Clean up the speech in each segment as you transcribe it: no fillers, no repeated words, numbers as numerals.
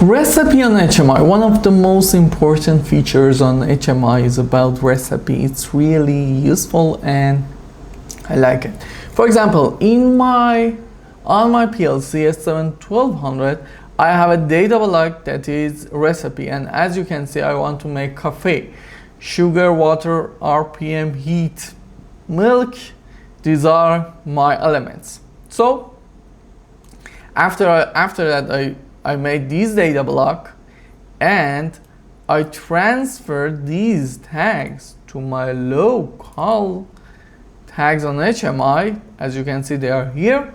Recipe on HMI. One of the most important features on HMI is about recipe. It's really useful and I like it. For example, on my PLC S7-1200, I have a data block that is recipe, and as you can see, I want to make coffee, sugar, water, RPM, heat, milk. These are my elements. So after that, I made this data block and I transferred these tags to my local tags on HMI. As you can see, they are here.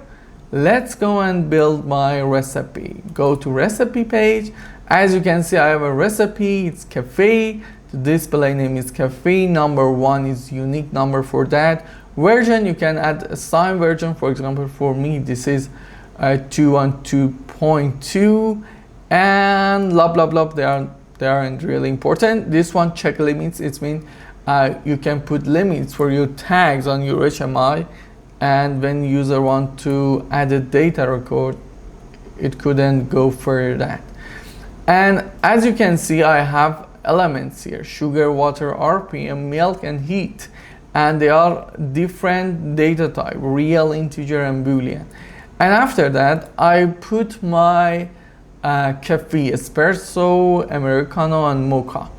Let's go and build my recipe. Go to recipe page. As you can see, I have a recipe. It's cafe. The display name is cafe. Number 1 is unique number for that. Version, you can add a signed version. For example, for me, this is 212.2 and blah blah blah. They aren't really important. This one, check limits. It means you can put limits for your tags on your HMI, and when user want to add a data record, it couldn't go for that. And as you can see, I have elements here: sugar, water, RPM, milk, and heat, and they are different data type: real, integer, and boolean. And after that, I put my cafe, Espresso, Americano, and Mocha.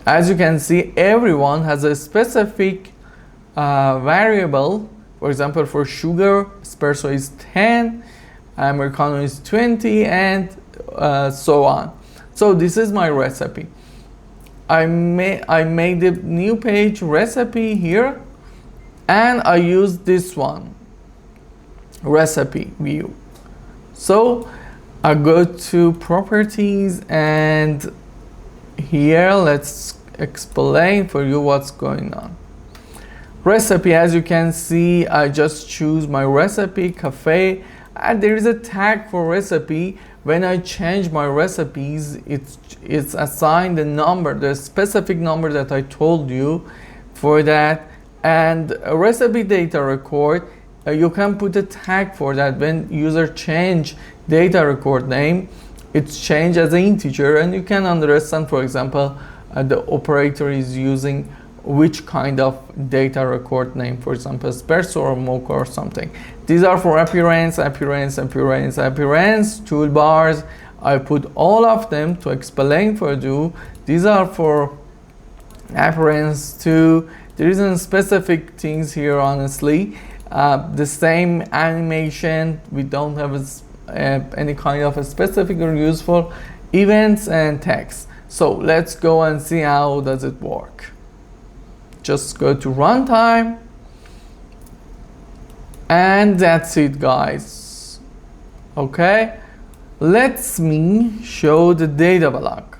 As you can see, everyone has a specific variable. For example, for sugar, Espresso is 10, Americano is 20, and so on. So this is my recipe. I made a new page recipe here, and I use this one, recipe view. So I go to properties, and here let's explain for you what's going on. Recipe, as you can see, I just choose my recipe, cafe, and there is a tag for recipe. When I change my recipes, it's assigned the number, the specific number that I told you for that. And a recipe data record, you can put a tag for that. When user change data record name, it's changed as an integer, and you can understand, for example, the operator is using which kind of data record name, for example, Espresso or Mocha or something. These are for appearance, toolbars. I put all of them to explain for you. These are for appearance too. There isn't specific things here, honestly. The same animation, we don't have any kind of a specific or useful events and text. So let's go and see how does it work. Just go to runtime, and that's it, guys. Okay, let me show the data block.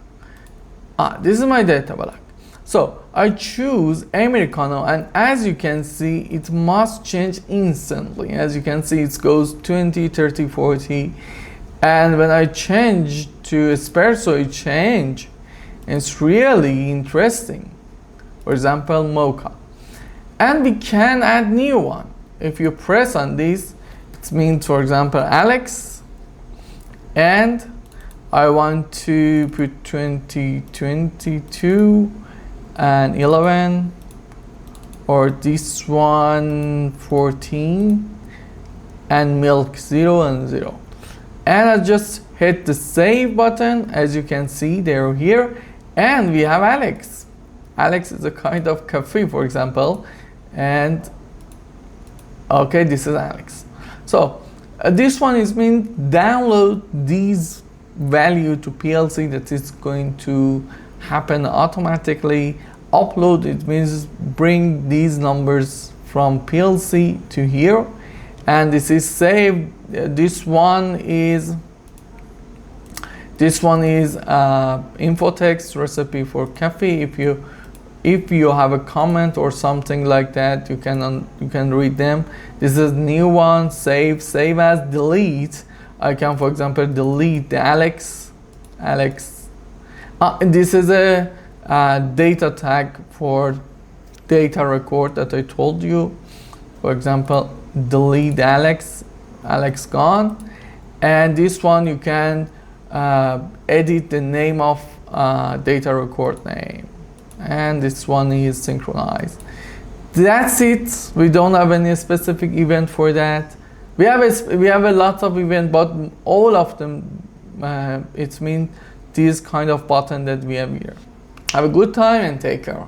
This is my data block. So I choose Americano, and as you can see, it must change instantly. As you can see, it goes 20, 30, 40, and when I change to Espresso, it change. It's really interesting. For example, Mocha, and we can add new one. If you press on this, it means, for example, Alex, and I want to put 2022 and 11, or this one 14, and milk 0 and 0. And I just hit the save button. As you can see, they're here, and we have Alex. Alex is a kind of cafe, for example, and okay, this is Alex. So this one is mean download these value to PLC. That is going to happen automatically. Upload, it means bring these numbers from PLC to here, and this is saved. This one is info text recipe for cafe. If you have a comment or something like that, you can read them. This is new one. Save as, delete. I can, for example, delete the Alex. This is a data tag for data record that I told you. For example, delete Alex gone. And this one you can edit the name of data record name, and this one is synchronized. That's it. We don't have any specific event for that. We have a lot of events, but all of them it means these kind of button that we have here. Have a good time and take care.